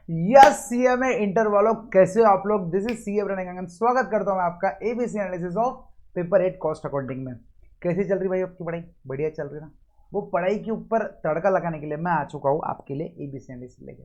Yes CMA inter वालों, कैसे हो आप लोग। दिस इज सीए प्रणय, स्वागत करता हूं मैं आपका ABC analysis of paper 8 cost accounting में। कैसी चल रही भाई आपकी पढ़ाई? बढ़िया चल रही ना। वो पढ़ाई के ऊपर तड़का लगाने के लिए मैं आ चुका हूं आपके लिए एबीसी एनालिसिस लेके।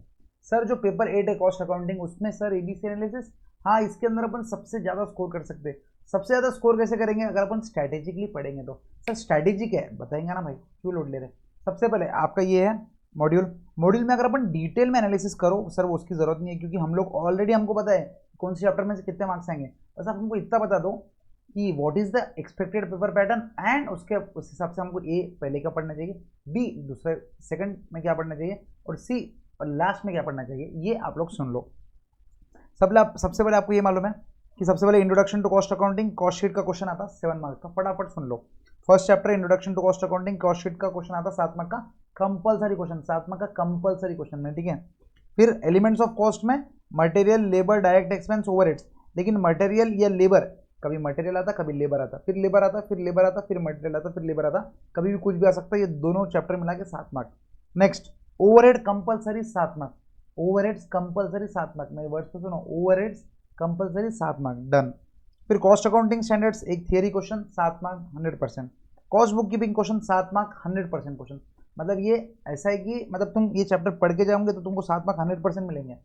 सर जो पेपर 8 है कॉस्ट अकाउंटिंग, उसमें सर एबीसी एनालिसिस, हाँ इसके अंदर अपन सबसे ज्यादा स्कोर कर सकते हैं। सबसे ज्यादा स्कोर कैसे करेंगे? अगर अपन स्ट्रैटेजिकली पढ़ेंगे तो। सर स्ट्रैटेजी क्या है बताएंगे ना भाई, क्यों लोड ले रहे हैं। सबसे पहले आपका ये है मॉड्यूल। मॉड्यूल में अगर अपन डिटेल में एनालिसिस करो सर, वो उसकी जरूरत नहीं है, क्योंकि हम लोग ऑलरेडी, हमको पता है कौन सी चैप्टर में से कितने मार्क्स आएंगे। बस आप हमको इतना बता दो कि what is the expected paper pattern, and उसके उस हिसाब से हमको ए पहले क्या पढ़ना चाहिए, बी दूसरे सेकंड में क्या पढ़ना चाहिए, और सी और लास्ट में क्या पढ़ना चाहिए, ये आप लोग सुन लो। सबसे पहले आपको ये मालूम है कि सबसे पहले introduction to cost accounting cost sheet का क्वेश्चन आता है 7 मार्क्स का, फटाफट सुन लो। First chapter introduction to cost accounting cost sheet का क्वेश्चन आता है 7 मार्क का, कंपलसरी क्वेश्चन, 7 मार्क का कंपलसरी क्वेश्चन है, ठीक है। फिर एलिमेंट्स ऑफ कॉस्ट में material, labour, direct expense, overheads. लेकिन मटेरियल या लेबर, कभी मटेरियल आता, कभी लेबर आता, फिर लेबर आता, फिर लेबर आता, फिर मटेरियल आता, फिर लेबर आता, कभी भी कुछ भी आ सकता है। ये दोनों चैप्टर मिला के 7 mark. Next overhead compulsory 7 mark, overheads compulsory 7 mark, मेरे वर्ड्स को सुनो, ओवरहेड्स कंपलसरी 7 मार्क, डन। फिर कॉस्ट अकाउंटिंग स्टैंडर्ड्स, एक theory question 7 mark 100%। Cost book keeping question 7 mark 100% question. मतलब ये ऐसा है कि मतलब तुम ये चैप्टर पढ़ के जाओगे तो तुमको 7 मार्क 100% मिलेंगे।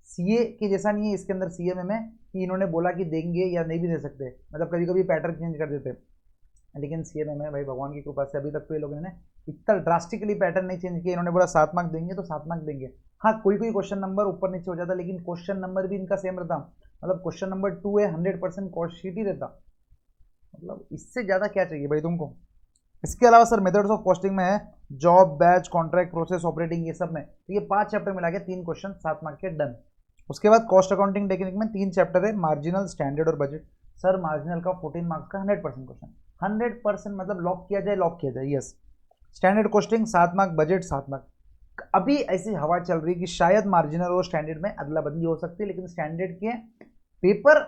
सीए के जैसा नहीं है इसके अंदर, सीए में कि इन्होंने बोला कि देंगे या नहीं भी दे सकते, मतलब कभी कभी पैटर्न चेंज कर देते। लेकिन सीए में भाई भगवान की कृपा से अभी तक तो ये लोगों ने इतना ड्रास्टिकली पैटर्न नहीं चेंज किया। इन्होंने बोला 7 मार्क देंगे तो 7 मार्क देंगे। हाँ कोई कोई क्वेश्चन नंबर ऊपर नीचे हो जाता, लेकिन क्वेश्चन नंबर भी इनका सेम रहता। मतलब क्वेश्चन नंबर 2 है 100% कॉस्ट शीट ही रहता। मतलब इससे ज़्यादा क्या चाहिए भाई तुमको। इसके अलावा सर मेथड्स ऑफ कॉस्टिंग में है job, batch, contract, process, operating, ये सब में। तो ये 5 चैप्टर मिला के 3 क्वेश्चन 7 मार्क के, डन। उसके बाद कॉस्ट अकाउंटिंग टेक्निक में 3 चैप्टर है, मार्जिनल, स्टैंडर्ड और बजट। सर मार्जिनल का 14 मार्क्स का 100% क्वेश्चन, 100% मतलब लॉक किया जाए, लॉक किया जाए, yes. Standard costing 7 mark, budget 7 mark. अभी ऐसी हवा चल रही है कि शायद मार्जिनल और स्टैंडर्ड में अदला बदली हो सकती है, लेकिन स्टैंडर्ड के पेपर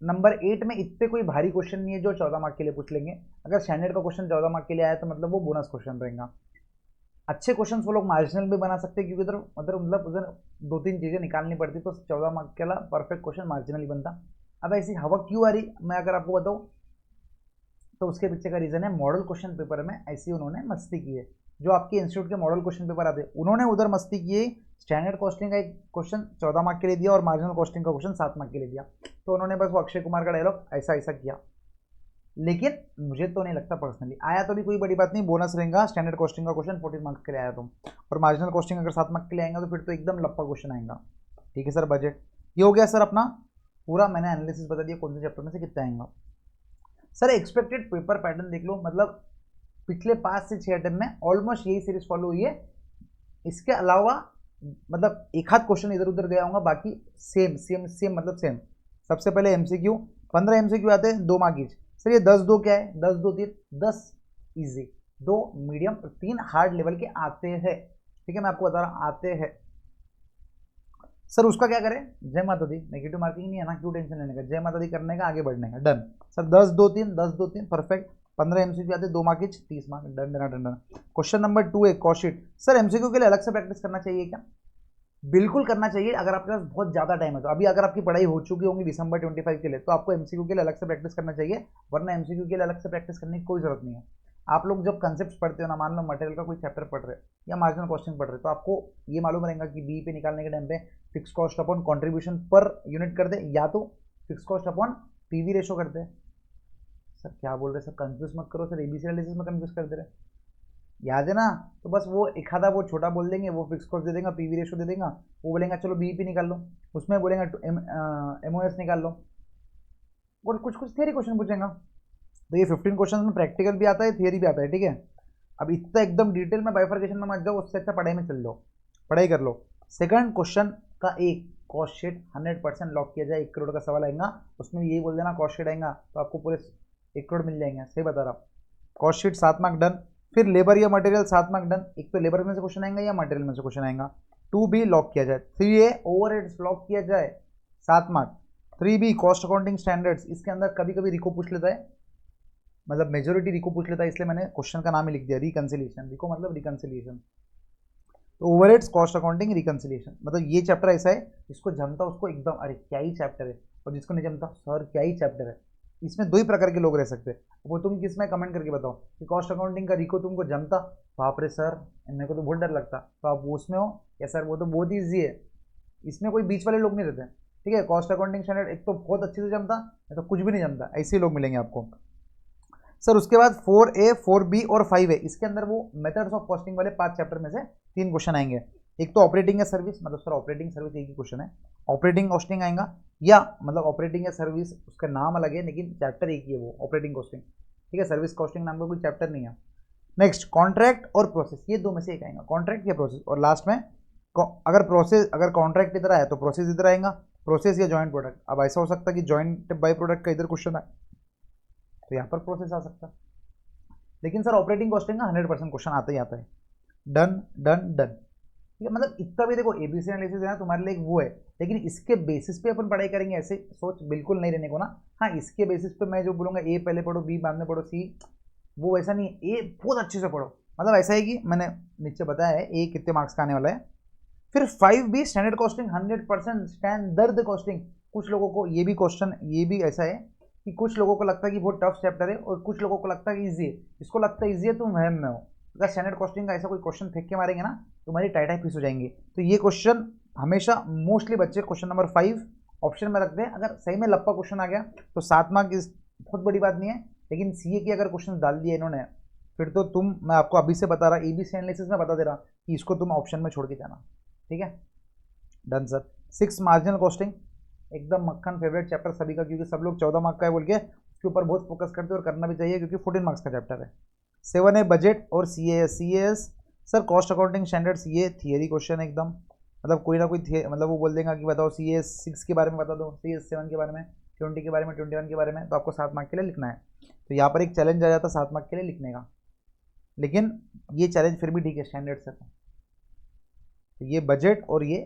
नंबर 8 में इतने कोई भारी क्वेश्चन नहीं है जो 14 मार्क के लिए पूछ लेंगे। अगर स्टैंडर्ड का क्वेश्चन 14 मार्क के लिए आया तो मतलब वो बोनस क्वेश्चन रहेगा। अच्छे क्वेश्चन वो लोग मार्जिनल भी बना सकते हैं, क्योंकि उधर मतलब उधर 2-3 चीज़ें निकालनी पड़ती, तो 14 मार्क के लिए परफेक्ट क्वेश्चन मार्जिनल बनता। अब ऐसी हवा क्यों आ रही, मैं अगर आपको बताऊँ तो उसके पीछे का रीज़न है मॉडल क्वेश्चन पेपर में ऐसी उन्होंने मस्ती की है। जो आपके इंस्टीट्यूट के मॉडल क्वेश्चन पेपर आते हैं उन्होंने उधर मस्ती की है। स्टैंडर्ड कॉस्टिंग का एक क्वेश्चन 14 मार्क के लिए दिया और मार्जिनल कॉस्टिंग का क्वेश्चन 7 मार्क के लिए दिया। तो उन्होंने बस वो अक्षय कुमार का डायलॉग ऐसा ऐसा किया। लेकिन मुझे तो नहीं लगता पर्सनली, आया तो भी कोई बड़ी बात नहीं, बोनस रहेगा। स्टैंडर्ड कॉस्टिंग का क्वेश्चन 14 मार्क्स के लिए आया तुम, और मार्जिनल कॉस्टिंग अगर 7 मार्क्स के लिए आएगा तो फिर तो एकदम लप्पा क्वेश्चन आएगा। ठीक है सर। बजट ये हो गया सर अपना पूरा, मैंने एनालिसिस बता दिया कौन से चैप्टर में से कितना आएगा। सर एक्सपेक्टेड पेपर पैटर्न देख लो, मतलब पिछले 5 से 6 अटेम्प्ट में ऑलमोस्ट यही सीरीज फॉलो हुई है। इसके अलावा मतलब एक हाथ क्वेश्चन इधर उधर गया होगा, बाकी सेम सेम सेम मतलब सेम। सबसे पहले एमसीक्यू, 15 एमसीक्यू आते हैं 2 मार्क ईच। सर ये 10 2 क्या है, 10 2 3 10 इजी, 2 मीडियम और 3 हार्ड लेवल के आते हैं। ठीक है, मैं आपको बता रहा हूँ आते हैं। सर उसका क्या करें, जय माता दी, नेगेटिव मार्किंग नहीं है ना, क्यों टेंशन लेने का, जय माता दी करने का, आगे बढ़ने का, डन। Sir 10 2 3 10 2 3 perfect. 15 एमसीक्यू आते 2 mark 30 mark, done done done done. Question number 2 है कॉस्ट शीट। सर एमसीक्यू के लिए अलग से प्रैक्टिस करना चाहिए क्या? बिल्कुल करना चाहिए, अगर आपके पास बहुत ज़्यादा टाइम है तो। अभी अगर आपकी पढ़ाई हो चुकी होगी दिसंबर 25 के लिए, तो आपको एमसीक्यू के लिए अलग से प्रैक्टिस करना चाहिए, वरना एमसीक्यू के लिए अलग से प्रैक्टिस करने की कोई जरूरत नहीं है। आप लोग जब कंसेप्ट पढ़ते हो ना, मान लो मटेरियल का कोई चैप्टर पढ़ रहे या मार्जिनल कॉस्टिंग पढ़ रहे, तो आपको ये मालूम रहेगा कि बी पे निकालने के टाइम पे fix cost upon contribution per unit कर दे, या तो fix cost upon PV ratio करते हैं। सर क्या बोल रहे सर, कंफ्यूज मत करो सर, एबीसी एनालिसिस में कंफ्यूज कर दे रहे, याद है ना। तो बस वो एक आधा वो छोटा बोल देंगे, वो फिक्स कॉस्ट दे देगा, पीवी रेशो दे देगा, वो बोलेगा चलो बीईपी निकाल लो, उसमें बोलेगा एमओएस निकाल लो, और कुछ कुछ थियरी क्वेश्चन पूछेगा। तो ये 15 क्वेश्चन में प्रैक्टिकल भी आता है, थियरी भी आता है, ठीक है। अब इतना एकदम डिटेल में बाइफर्केशन में मत जाओ, उससे अच्छा पढ़ाई में चल लो, पढ़ाई कर लो। सेकंड क्वेश्चन का एक कॉस्ट शीट 100% लॉक किया जाए, 1 करोड़ का सवाल आएगा, उसमें यही बोल देना कॉस्ट शीट आएगा, तो आपको पूरे 1 करोड़ मिल जाएंगे, सही बता रहा। Cost sheet 7 mark, done. फिर लेबर या मटेरियल 7 मार्क, डन। एक तो लेबर में से क्वेश्चन आएगा या मटेरियल में से क्वेश्चन आएगा। 2B लॉक किया जाए। 3A ओवरहेड्स लॉक किया जाए, 7 mark. 3B cost accounting standards, इसके अंदर कभी कभी रिको पूछ लेता है, मतलब मेजोरिटी रिको पूछ लेता है, इसलिए मैंने क्वेश्चन का नाम ही लिख दिया रिकंसिलिएशन। रिको मतलब रिकंसिलिएशन। तो ओवरहेड्स, कॉस्ट अकाउंटिंग, रिकंसिलिएशन, मतलब ये चैप्टर ऐसा है जिसको जमता उसको एकदम अरे क्या ही चैप्टर है, और जिसको नहीं जमता सर क्या ही चैप्टर है। इसमें दो ही प्रकार के लोग रह सकते हैं, वो तुम किस में कमेंट करके बताओ कि कॉस्ट अकाउंटिंग का रिको तुमको जमता, बाप रे सर मेरे को तो बहुत डर लगता, तो आप उसमें हो, या सर वो तो बहुत ईजी है। इसमें कोई बीच वाले लोग नहीं रहते, ठीक है। कॉस्ट अकाउंटिंग स्टैंडर्ड एक तो बहुत अच्छे से जमता, या तो कुछ भी नहीं जमता, ऐसे ही लोग मिलेंगे आपको। सर उसके बाद 4A 4B और 5A, इसके अंदर वो मेथड्स ऑफ कॉस्टिंग वाले 5 चैप्टर में से 3 क्वेश्चन आएंगे। एक तो ऑपरेटिंग या सर्विस, मतलब सर ऑपरेटिंग सर्विस एक ही क्वेश्चन है, ऑपरेटिंग कॉस्टिंग आएगा, या मतलब ऑपरेटिंग या सर्विस उसका नाम अलग है लेकिन चैप्टर एक ही है वो ऑपरेटिंग कॉस्टिंग, ठीक है। सर्विस कॉस्टिंग नाम का कोई चैप्टर नहीं है। नेक्स्ट कॉन्ट्रैक्ट और प्रोसेस, ये दो में से एक आएगा, कॉन्ट्रैक्ट या प्रोसेस। और लास्ट में अगर कॉन्ट्रैक्ट इधर आया तो प्रोसेस इधर आएगा, प्रोसेस या जॉइंट प्रोडक्ट। अब ऐसा हो सकता है कि जॉइंट बाई प्रोडक्ट का इधर क्वेश्चन आए तो यहाँ पर प्रोसेस आ सकता है, लेकिन सर ऑपरेटिंग कॉस्टिंग का 100% क्वेश्चन आता ही आता है। डन डन डन, ठीक है। मतलब इतना भी देखो एबीसी एनालिसिस है ना तुम्हारे लिए एक वो है, लेकिन इसके बेसिस पे अपन पढ़ाई करेंगे ऐसे सोच बिल्कुल नहीं रहने को ना। हाँ इसके बेसिस पे मैं जो बोलूँगा ए पहले पढ़ो बी बाद में पढ़ो सी, वो वैसा नहीं है। ए बहुत अच्छे से पढ़ो, मतलब ऐसा है कि मैंने नीचे बताया है ए कितने मार्क्स का आने वाला है। फिर 5B standard costing 100% standard costing. कुछ लोगों को ये भी क्वेश्चन ये भी ऐसा है कि कुछ लोगों को लगता है कि बहुत टफ चैप्टर है और कुछ लोगों को लगता है कि ईजी है। जिसको लगता है ईजी है तुम वहम में हो, अगर स्टैंडर्ड कॉस्टिंग का ऐसा कोई क्वेश्चन फेंक के मारेंगे ना तुम्हारी टाइटाई फीस हो जाएंगी। तो ये क्वेश्चन हमेशा मोस्टली बच्चे क्वेश्चन नंबर 5 ऑप्शन में रखते हैं। अगर सही में लप्पा क्वेश्चन आ गया तो 7 मार्क इस बहुत बड़ी बात नहीं है, लेकिन सीए की अगर क्वेश्चन डाल दिया इन्होंने फिर तो तुम, मैं आपको अभी से बता रहा एबीसी एनालिसिस में बता दे रहा कि इसको तुम ऑप्शन में छोड़ के जाना, ठीक है। Done sir. 6 मार्जिनल कॉस्टिंग, एकदम मक्खन फेवरेट चैप्टर सभी का, क्योंकि सब लोग 14 मार्क का है बोल के उसके ऊपर बहुत फोकस करते हैं और करना भी चाहिए क्योंकि 14 मार्क्स का चैप्टर है। 7A बजट और CAS। Sir cost accounting standards, ये थियरी क्वेश्चन है एकदम, मतलब कोई ना कोई मतलब वो बोल देगा कि बताओ CAS 6 के बारे में बता दो, CAS 7 के बारे में, 20 के बारे में, 21 के बारे में, तो आपको 7 मार्क के लिए लिखना है। तो यहाँ पर एक चैलेंज आ जाता 7 मार्क के लिए लिखने का, लेकिन ये चैलेंज फिर भी ठीक है स्टैंडर्ड से। तो ये बजट और ये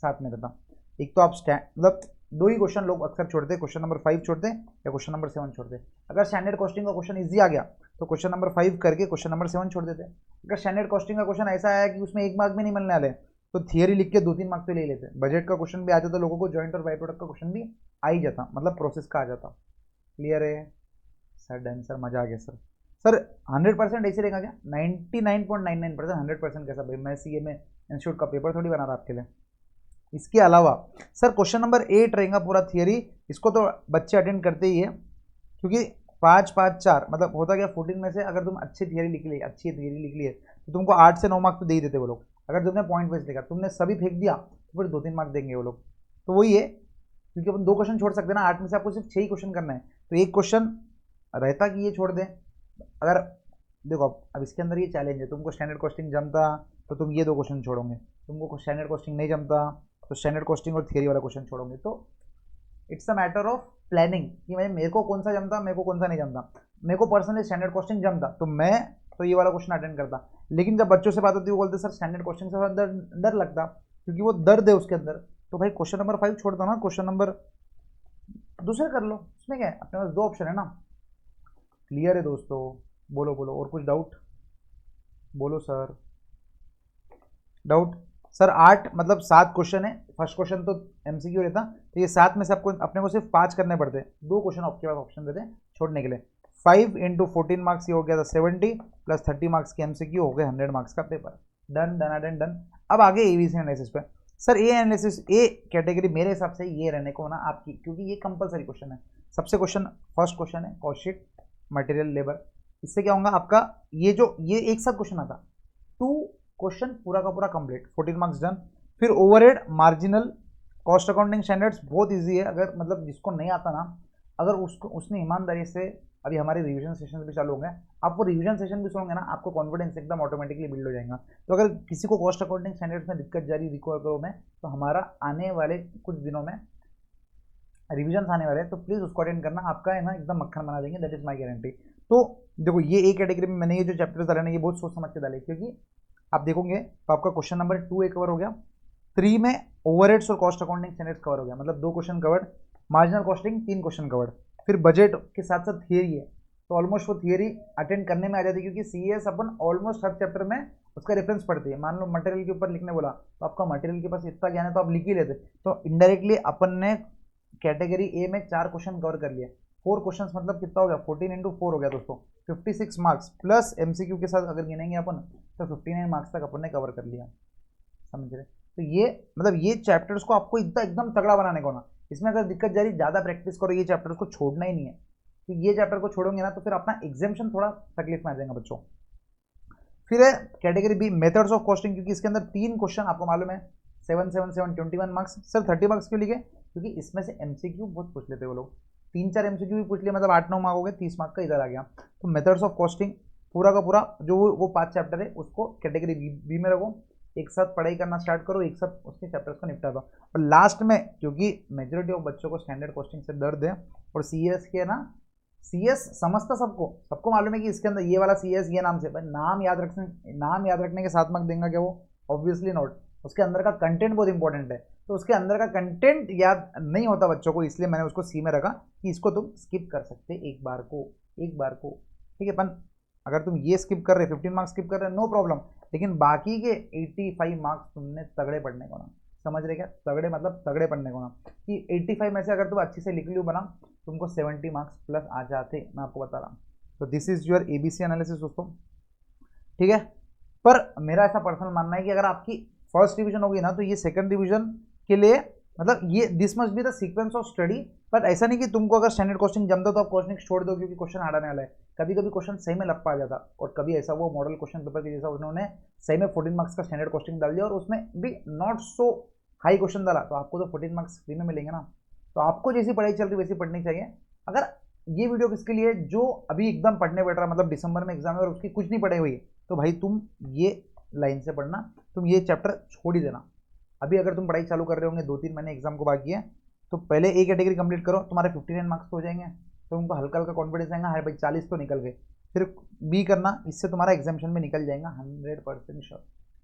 साथ में रहता। एक तो आप मतलब दो ही क्वेश्चन लोग अक्सर छोड़ते हैं, क्वेश्चन नंबर 5 छोड़ते हैं या क्वेश्चन नंबर 7 छोड़ते हैं। अगर स्टैंडर्ड कॉस्टिंग का क्वेश्चन इजी आ गया तो क्वेश्चन नंबर 5 करके क्वेश्चन नंबर 7 छोड़ देते हैं। अगर स्टैंडर्ड कॉस्टिंग का क्वेश्चन ऐसा आया कि उसमें 1 मार्क भी नहीं मिलने वाले तो थियरी लिख के 2-3 मार्क तो ले लेते। बजट का क्वेश्चन भी आ जाता, लोगों को जॉइंट और बाई प्रोडक्ट का क्वेश्चन भी आ ही जाता, मतलब प्रोसेस का आ जाता। क्लियर है सर? डन सर, मजा आ गया सर। सर 100% ऐसे रहेगा क्या? 99.99%, 100% कैसा भाई, मैं सीए में इंस्टीट्यूट का पेपर थोड़ी बना रहा आपके लिए। इसके अलावा सर क्वेश्चन नंबर 8 रहेगा पूरा थियरी, इसको तो बच्चे अटेंड करते ही है क्योंकि 5-5-4 मतलब होता क्या 14 में से अगर तुम अच्छी थियरी लिख ली, अच्छी थियरी लिख ली है तो तुमको 8 से 9 मार्क तो दे ही देते वो लोग। अगर तुमने पॉइंट वाइज लिखा, तुमने सभी फेंक दिया तो फिर 2-3 मार्क देंगे वो लोग। तो वही है, क्योंकि अपन 2 क्वेश्चन छोड़ सकते हैं ना, 8 में से आपको सिर्फ 6 ही क्वेश्चन करना है, तो एक क्वेश्चन रहता कि ये छोड़ दें। अगर देखो अब इसके अंदर ये चैलेंज है, तुमको स्टैंडर्ड कॉस्टिंग जमता तो तुम ये 2 क्वेश्चन छोड़ोगे, तुमको स्टैंडर्ड कॉस्टिंग नहीं जमता तो स्टैंडर्ड कॉस्टिंग और थियरी वाला क्वेश्चन छोड़ोगे। तो it's a matter of planning कि मेरे को कौन सा जमता, मेरे को कौन सा नहीं जमता। मेरे को पर्सनली स्टैंडर्ड कॉस्टिंग जमता तो मैं तो ये वाला क्वेश्चन अटेंड करता, लेकिन जब बच्चों से बात होती है वो बोलते सर स्टैंडर्ड कॉस्टिंग से डर लगता क्योंकि वो दर्द है उसके अंदर। तो भाई क्वेश्चन नंबर 5 छोड़ दो ना, क्वेश्चन नंबर दूसरे कर लो, उसमें क्या है, अपने पास 2 ऑप्शन है ना। क्लियर है दोस्तों? बोलो बोलो, और कुछ डाउट बोलो सर। डाउट सर 8 मतलब 7 क्वेश्चन है, फर्स्ट क्वेश्चन तो एमसीक्यू रहता, तो ये 7 में से आपको अपने को सिर्फ 5 करने पड़ते हैं, 2 क्वेश्चन आपके पास ऑप्शन देते हैं छोड़ने के लिए। 5 × 14 मार्क्स ये हो गया था 70 प्लस 30 मार्क्स के एमसीक्यू हो गए 100 मार्क्स का paper. Done done done done. अब आगे एबीसी एनालिसिस पे। Sir A analysis A category मेरे हिसाब से ये रहने को ना आपकी, क्योंकि ये कंपलसरी क्वेश्चन है। सबसे क्वेश्चन फर्स्ट क्वेश्चन है कॉस्ट शीट, मटेरियल, लेबर। इससे क्या होगा आपका, ये एक साथ क्वेश्चन आता 2 क्वेश्चन पूरा का पूरा कंप्लीट, 14 मार्क्स डन। फिर overhead, marginal, cost accounting standards बहुत इजी है, अगर मतलब जिसको नहीं आता ना, अगर उसने ईमानदारी से, अभी हमारे रिवीजन सेशन भी चालू हो गए, आप वो रिवीजन सेशन भी सुनोगे ना आपको कॉन्फिडेंस एकदम ऑटोमेटिकली बिल्ड हो जाएगा। तो अगर किसी को कॉस्ट अकाउंटिंग स्टैंडर्ड्स में दिक्कत जा रही रिकवर करो में, तो हमारा आने वाले कुछ दिनों में रिविजन आने वाले हैं, तो प्लीज़ उसको अटेंड करना, आपका है ना एकदम मक्खन बना देंगे, दैट इज माई गारंटी। तो देखो ये एक कैटेगरी में मैंने ये जो चैप्टर्स डाले ना ये बहुत सोच समझ के डाले, क्योंकि आप देखोगे तो आपका क्वेश्चन नंबर 2 एक कवर हो गया, 3 में ओवरहेड्स और कॉस्ट अकाउंटिंग स्टैंडर्ड्स कवर हो गया, मतलब 2 question covered, marginal costing 3 question covered, फिर बजट के साथ साथ थियरी है, तो ऑलमोस्ट वो थियरी अटेंड करने में आ जाती है, क्योंकि सीएस अपन ऑलमोस्ट हर चैप्टर में उसका रेफरेंस पढ़ती है। मान लो मटेरियल के ऊपर लिखने बोला तो आपका मटेरियल के पास इतना ज्ञान है तो आप लिख ही लेते। तो इनडायरेक्टली अपन ने कैटेगरी ए में 4 क्वेश्चन कवर कर लिया। 4 क्वेश्चन मतलब कितना हो गया, 14 इंटू 4 हो गया दोस्तों, 56 मार्क्स प्लस एमसीक्यू के साथ अगर गिनेंगे अपन तो 59 मार्क्स तक अपन ने कवर कर लिया। समझ रहे? तो ये मतलब ये चैप्टर्स को आपको इतना एकदम तगड़ा बनाने को ना, इसमें अगर दिक्कत जा रही ज़्यादा प्रैक्टिस करो, ये चैप्टर्स को छोड़ना ही नहीं है। तो ये चैप्टर को छोड़ोगे ना तो फिर अपना एग्जामिनेशन थोड़ा तकलीफ में आ जाएगा बच्चों। फिर है category B methods of costing, क्योंकि इसके अंदर 3 क्वेश्चन आपको मालूम है 7 7 7 21 मार्क्स। सर 30 मार्क्स क्यों लिखे? क्योंकि इसमें से एमसीक्यू बहुत पूछ लेते हैं वो लोग, 3-4 एमसीक्यू भी पूछ लिया, मतलब 8-9 मार्क हो गए, 30 मार्क का इधर आ गया। तो मेथड्स ऑफ कॉस्टिंग पूरा का पूरा जो वो 5 चैप्टर है उसको कैटेगरी बी में रखो, एक साथ पढ़ाई करना स्टार्ट करो, एक साथ उसके चैप्टर्स को निपटा दो। और लास्ट में क्योंकि मेजोरिटी ऑफ बच्चों को स्टैंडर्ड कॉस्टिंग से दर्द है और सीएस के ना, सीएस समझता सबको मालूम है कि इसके अंदर ये वाला सीएस ये नाम से, भाई नाम याद रखने के 7 मार्क देंगे क्या वो? Obviously not. उसके अंदर का कंटेंट बहुत इंपॉर्टेंट है, तो उसके अंदर का कंटेंट याद नहीं होता बच्चों को, इसलिए मैंने उसको सी में रखा कि इसको तुम स्किप कर सकते एक बार को। ठीक है पन, अगर तुम ये स्किप कर रहे 15 मार्क्स स्किप कर रहे नो प्रॉब्लम, लेकिन बाकी के 85 मार्क्स तुमने तगड़े पढ़ने को ना। समझ रहे क्या? तगड़े मतलब तगड़े पढ़ने को ना, कि 85 में से अगर तुम अच्छी से लिख लियो बना तुमको 70 मार्क्स प्लस आ जाते, मैं आपको बता रहा हूँ। तो this is your ABC analysis दोस्तों, ठीक है। पर मेरा ऐसा पर्सनल मानना है कि अगर आपकी फर्स्ट डिवीजन होगी ना तो ये सेकंड डिवीजन के लिए मतलब ये this must be the sequence of study. But ऐसा नहीं कि तुमको अगर स्टैंडर्ड क्वेश्चन जम दो तो आप क्वेश्चन छोड़ दो क्योंकि क्वेश्चन हार्ड आने वाला है। कभी कभी क्वेश्चन सही में लपा आ जाता, और कभी ऐसा वो मॉडल क्वेश्चन पेपर के जैसा उन्होंने सही में 14 मार्क्स का स्टैंडर्ड क्वेश्चन डाल दिया और उसमें भी नॉट सो हाई क्वेश्चन डाला, तो आपको तो 14 मार्क्स फ्री में मिलेंगे ना। तो आपको जैसी पढ़ाई चल रही वैसी पढ़नी चाहिए। अगर ये वीडियो किसके लिए, जो अभी एकदम पढ़ने बैठ रहा, मतलब दिसंबर में एग्जाम है और उसकी कुछ नहीं पढ़ाई हुई, तो भाई तुम ये लाइन से पढ़ना, तुम ये चैप्टर छोड़ ही देना। अभी अगर तुम पढ़ाई चालू कर रहे होंगे, 2-3 महीने एग्जाम को बाकी है, तो पहले ए कैटेगरी कंप्लीट करो, तुम्हारे 59 मार्क्स हो जाएंगे, तो तुमको हल्का हल्का कॉन्फिडेंस आएगा, हाँ भाई 40 तो निकल गए। फिर बी करना, इससे तुम्हारा एग्जामिनेशन में निकल जाएगा 100% श्योर।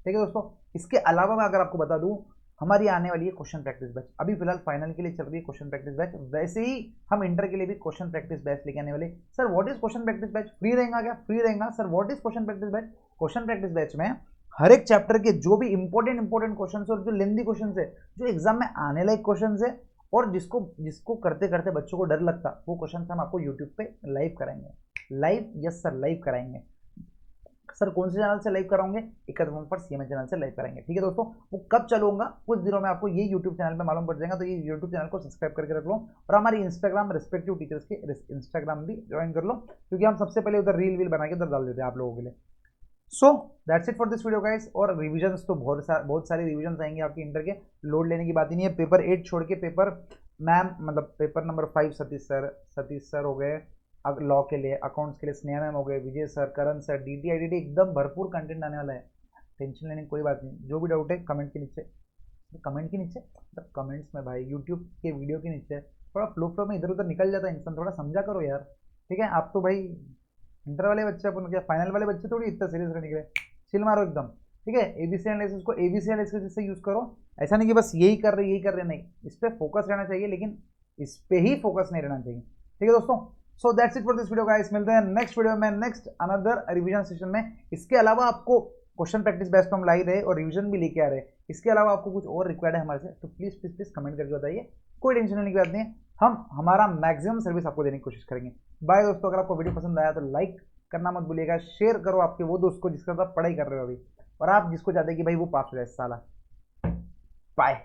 ठीक है दोस्तों। इसके अलावा मैं अगर आपको बता दूं, हमारी आने वाली है क्वेश्चन प्रैक्टिस बैच। अभी फिलहाल फाइनल के लिए चल रही है क्वेश्चन प्रैक्टिस बैच, वैसे ही हम इंटर के लिए भी क्वेश्चन प्रैक्टिस बैच लेके आने वाले। Sir what is question practice batch? Free रहेगा क्या? फ्री रहेगा sir. What is question practice batch? Question practice batch में हर एक चैप्टर के जो भी इंपॉर्टेंट क्वेश्चन और जो लेंदी क्वेश्चन है, जो एग्जाम में आने लायक क्वेश्चन है, और जिसको करते करते बच्चों को डर लगता, वो क्वेश्चन हम आपको यूट्यूब पे लाइव कराएंगे। लाइव, यस सर, लाइव कराएंगे। सर कौन से चैनल से लाइव कराओगे? एकत्र पर सीएमए चैनल से लाइव कराएंगे। ठीक है दोस्तों। वो कब चलूंगा कुछ दिनों में आपको ये यूट्यूब चैनल पे मालूम पड़ जाएगा, तो ये यूट्यूब चैनल को सब्सक्राइब करके रख लो, और हमारी इंस्टाग्राम रिस्पेक्टिव टीचर्स के इंस्टाग्राम भी ज्वाइन कर लो, क्योंकि हम सबसे पहले उधर रील बना के उधर डाल देते हैं आप लोगों के लिए। So that's it for this video guys. और रिविजन्स तो बहुत सारी रिविजन्स आएंगे आपके इंटर के, लोड लेने की बात ही नहीं है। पेपर 8 छोड़ के पेपर मैम मतलब पेपर नंबर 5 सतीश सर हो गए लॉ के लिए, अकाउंट्स के लिए स्नेहा मैम हो गए, विजय सर, करण सर, डीटी आईडीटी, एकदम भरपूर कंटेंट आने वाला है। टेंशन लेने की कोई बात नहीं। जो भी डाउट है कमेंट के नीचे मतलब कमेंट्स में भाई, यूट्यूब के वीडियो के नीचे थोड़ा फ्लो में इधर उधर निकल जाता है इंसान, थोड़ा समझा करो यार। ठीक है। आप तो भाई इंटर वाले बच्चे, अपन क्या फाइनल वाले बच्चे थोड़ी इतना सीरियस रहने के लिए, चिल मारो एकदम। ठीक है। एबीसी एनालिसिस को एबीसी एनालिसिस से यूज करो, ऐसा नहीं कि बस यही कर रहे नहीं, इस पर फोकस रहना चाहिए, लेकिन इस पे ही फोकस नहीं रहना चाहिए। ठीक है दोस्तों। So that's it for this video guys. मिलते हैं नेक्स्ट वीडियो में, नेक्स्ट अनदर रिवीजन सेशन में। इसके अलावा आपको क्वेश्चन प्रैक्टिस बैच तो हम ला ही रहे और रिवीजन भी लेके आ रहे हैं। इसके अलावा आपको कुछ और रिक्वायर्ड है हमारे से, तो प्लीज कमेंट करके बताइए। कोई टेंशन लेने की बात नहीं है, हम हमारा मैक्सिमम सर्विस आपको देने की कोशिश करेंगे। बाय दोस्तों। अगर आपको वीडियो पसंद आया तो लाइक करना मत भूलिएगा, शेयर करो आपके वो दोस्त को जिसके साथ आप पढ़ाई कर रहे हो अभी, और आप जिसको चाहते हैं कि भाई वो पास हो जाए साला। बाय।